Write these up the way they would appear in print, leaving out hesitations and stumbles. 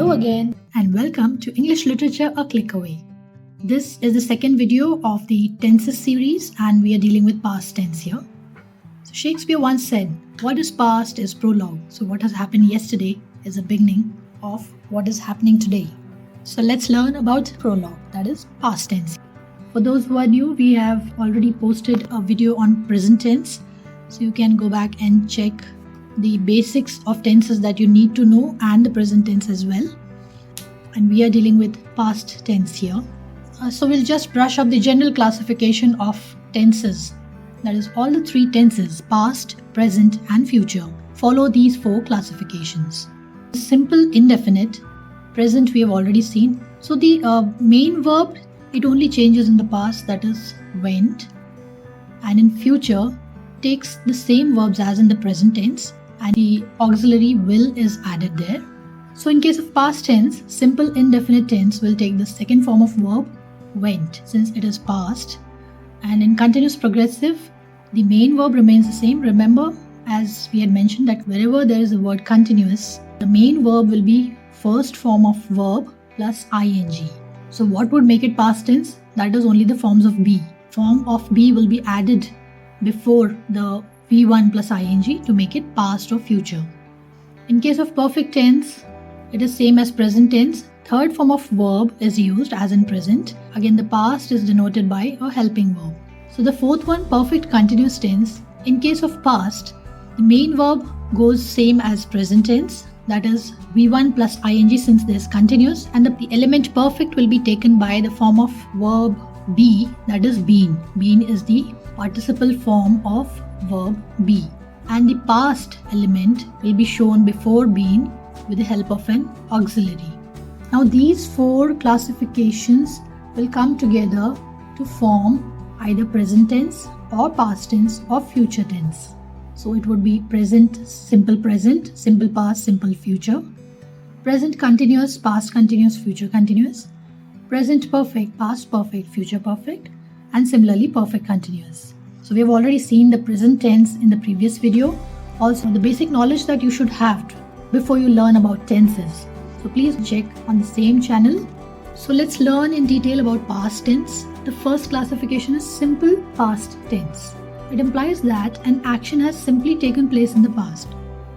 Hello again and welcome to English Literature a Click Away. This is the second video of the tenses series and we are dealing with past tense here. So Shakespeare once said, what is past is prologue. So what has happened yesterday is the beginning of what is happening today. So let's learn about prologue, that is past tense. For those who are new, we have already posted a video on present tense. So you can go back and check the basics of tenses that you need to know and the present tense as well. And we are dealing with past tense here. So we'll just brush up the general classification of tenses. That is all the three tenses, past, present and future. Follow these four classifications. Simple indefinite, present we have already seen. So the main verb, it only changes in the past, that is went. And in future, takes the same verbs as in the present tense. And the auxiliary will is added there. So in case of past tense, simple indefinite tense will take the second form of verb, went, since it is past. And in continuous progressive, the main verb remains the same. Remember, as we had mentioned, that wherever there is a word continuous, the main verb will be first form of verb plus ing. So what would make it past tense? That is only the forms of be. Form of be will be added before the V1 plus ing to make it past or future. In case of perfect tense, it is same as present tense. Third form of verb is used as in present. Again, the past is denoted by a helping verb. So the fourth one, perfect continuous tense. In case of past, the main verb goes same as present tense. That is V1 plus ing since there is continuous. And the element perfect will be taken by the form of verb be, that is been. Been is the participle form of verb be, and the past element will be shown before been with the help of an auxiliary. Now these four classifications will come together to form either present tense or past tense or future tense. So it would be present, simple past, simple future, present continuous, past continuous, future continuous, present perfect, past perfect, future perfect, and similarly perfect continuous. So we have already seen the present tense in the previous video. Also the basic knowledge that you should have before you learn about tenses. So please check on the same channel. So let's learn in detail about past tense. The first classification is simple past tense. It implies that an action has simply taken place in the past.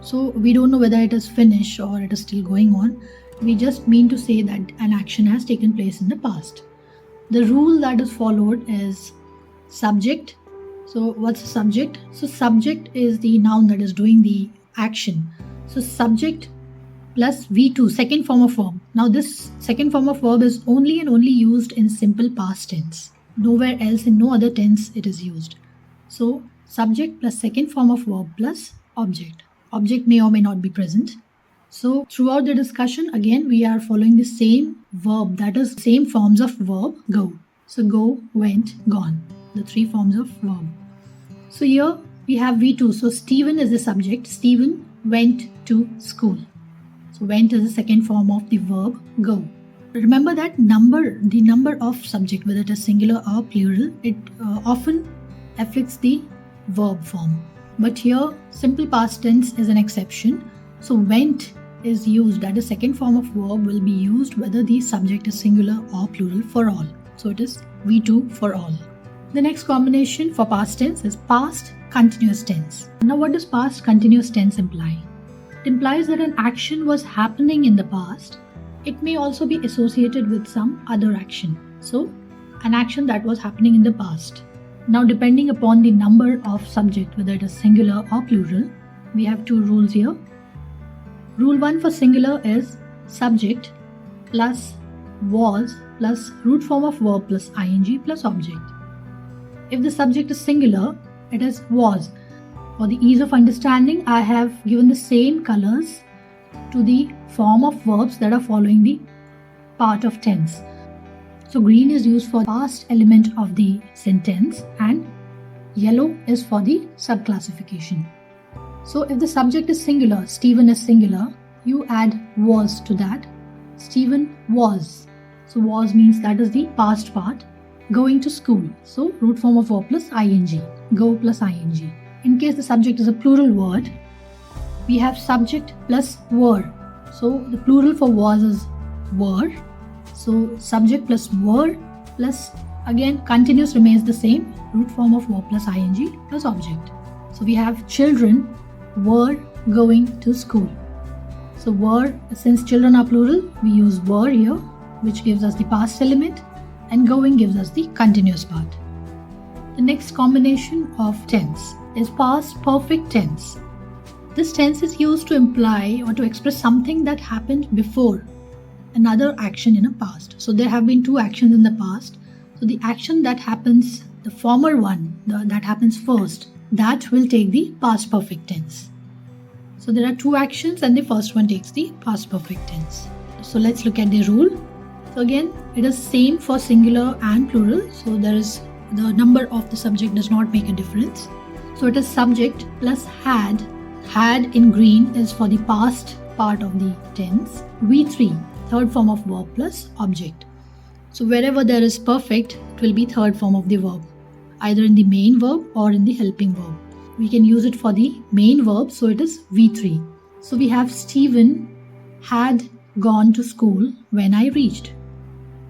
So we don't know whether it is finished or it is still going on. We just mean to say that an action has taken place in the past. The rule that is followed is subject. So what's the subject? So subject is the noun that is doing the action. So subject plus V2, second form of verb. Now this second form of verb is only and only used in simple past tense. Nowhere else, in no other tense it is used. So subject plus second form of verb plus object. Object may or may not be present. So throughout the discussion, again we are following the same verb, that is same forms of verb, go. So go, went, gone. The three forms of verb. So here we have V2. So Stephen is the subject. Stephen went to school. So went is the second form of the verb go. Remember that the number of subject, whether it is singular or plural, it often affects the verb form. But here simple past tense is an exception. So went is used, that is second form of verb will be used whether the subject is singular or plural for all. So it is V2 for all. The next combination for past tense is past continuous tense. Now what does past continuous tense imply? It implies that an action was happening in the past. It may also be associated with some other action. So an action that was happening in the past. Now depending upon the number of subject, whether it is singular or plural, we have two rules here. Rule 1 for singular is subject plus was plus root form of verb plus ing plus object. If the subject is singular, it is was. For the ease of understanding, I have given the same colors to the form of verbs that are following the part of tense. So green is used for the past element of the sentence and yellow is for the subclassification. So if the subject is singular, Stephen is singular, you add was to that. Stephen was. So was means that is the past part. Going to school. So root form of verb plus ing. Go plus ing. In case the subject is a plural word, we have subject plus were. So the plural for was is were. So subject plus were plus again continuous remains the same, root form of verb plus ing plus object. So we have children were going to school. So were, since children are plural, we use were here, which gives us the past element, and going gives us the continuous part. The next combination of tense is past perfect tense. This tense is used to imply or to express something that happened before another action in a past. So there have been two actions in the past. So the action that happens, the former one, that happens first, that will take the past perfect tense. So there are two actions and the first one takes the past perfect tense. So let's look at the rule. So again, it is same for singular and plural. So there is the number of the subject does not make a difference. So it is subject plus had. Had in green is for the past part of the tense. V3, third form of verb plus object. So wherever there is perfect, it will be third form of the verb, either in the main verb or in the helping verb. We can use it for the main verb, so it is V3. So we have Stephen had gone to school when I reached.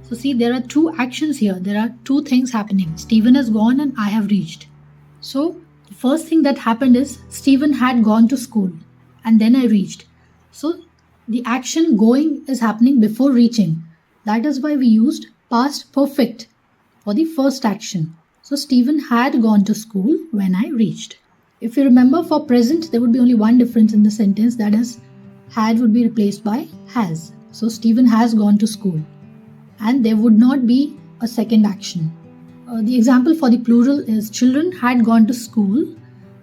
So see, there are two actions here. There are two things happening. Stephen has gone and I have reached. So the first thing that happened is Stephen had gone to school and then I reached. So the action going is happening before reaching. That is why we used past perfect for the first action. So Stephen had gone to school when I reached. If you remember, for present, there would be only one difference in the sentence, that is, had would be replaced by has. So Stephen has gone to school. And there would not be a second action. The example for the plural is children had gone to school.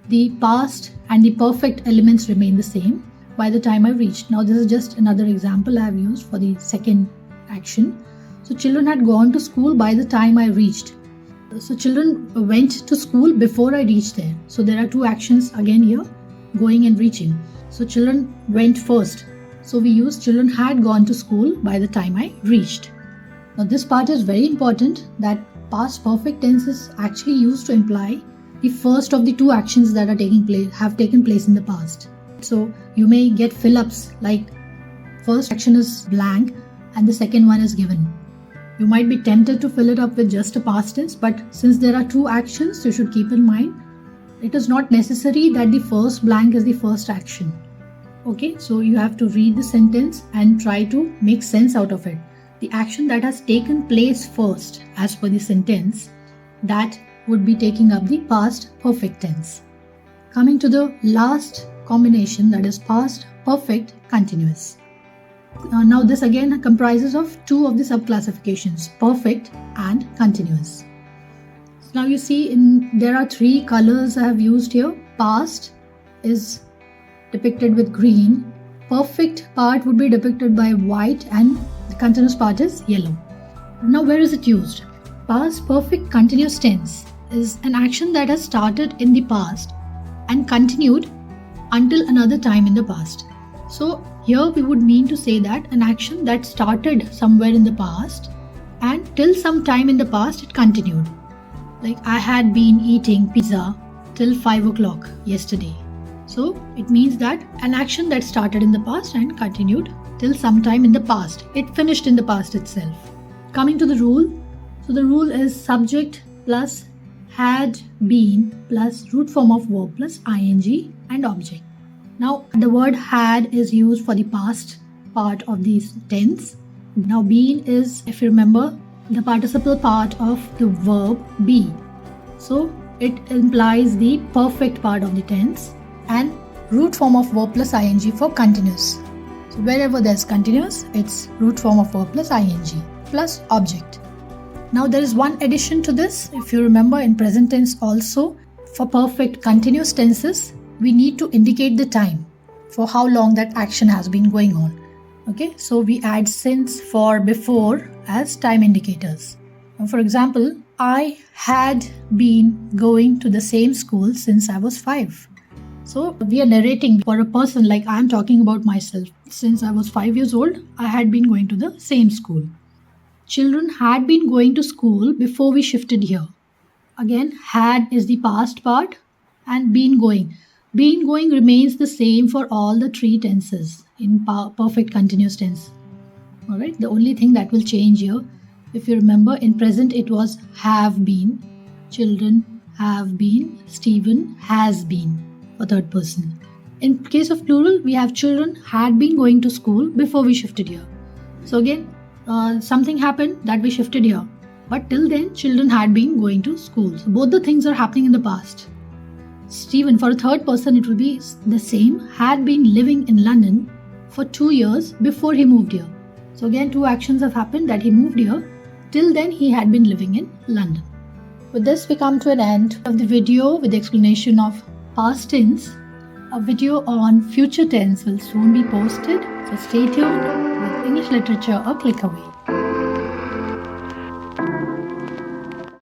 The past and the perfect elements remain the same by the time I reached. Now this is just another example I have used for the second action. So children had gone to school by the time I reached. So children went to school before I reached there. So there are two actions again here, going and reaching. So children went first. So we use children had gone to school by the time I reached. Now this part is very important, that past perfect tense is actually used to imply the first of the two actions that have taken place in the past. So you may get fill-ups like first action is blank and the second one is given. You might be tempted to fill it up with just a past tense, but since there are two actions, you should keep in mind it is not necessary that the first blank is the first action. Okay, so you have to read the sentence and try to make sense out of it. The action that has taken place first, as per the sentence, that would be taking up the past perfect tense. Coming to the last combination, that is past perfect continuous. Now this again comprises of two of the subclassifications, perfect and continuous. So now you see there are three colors I have used here. Past is depicted with green, perfect part would be depicted by white, and the continuous part is yellow. Now where is it used? Past perfect continuous tense is an action that has started in the past and continued until another time in the past. So here we would mean to say that an action that started somewhere in the past and till some time in the past it continued. Like I had been eating pizza till 5 o'clock yesterday. So it means that an action that started in the past and continued till some time in the past. It finished in the past itself. Coming to the rule. So the rule is subject plus had been plus root form of verb plus ing and object. Now the word had is used for the past part of this tense. Now been is, if you remember, the participle part of the verb be. So it implies the perfect part of the tense, and root form of verb plus ing for continuous. So wherever there's continuous, it's root form of verb plus ing plus object. Now there is one addition to this. If you remember, in present tense also, for perfect continuous tenses, we need to indicate the time for how long that action has been going on. Okay, so we add since, for, before as time indicators. Now, for example, I had been going to the same school since I was 5. So we are narrating for a person, like I am talking about myself. Since I was 5 years old, I had been going to the same school. Children had been going to school before we shifted here. Again, had is the past part and been going. Been going remains the same for all the three tenses in perfect continuous tense. Alright, the only thing that will change here, if you remember, in present it was have been, children have been, Stephen has been for third person. In case of plural, we have children had been going to school before we shifted here. So again, something happened that we shifted here. But till then, children had been going to school. So both the things are happening in the past. Stephen, for a third person, it will be the same, had been living in London for 2 years before he moved here. So again, two actions have happened that he moved here. Till then, he had been living in London. With this, we come to an end of the video with the explanation of past tense. A video on future tense will soon be posted. So stay tuned with English Literature a Click Away.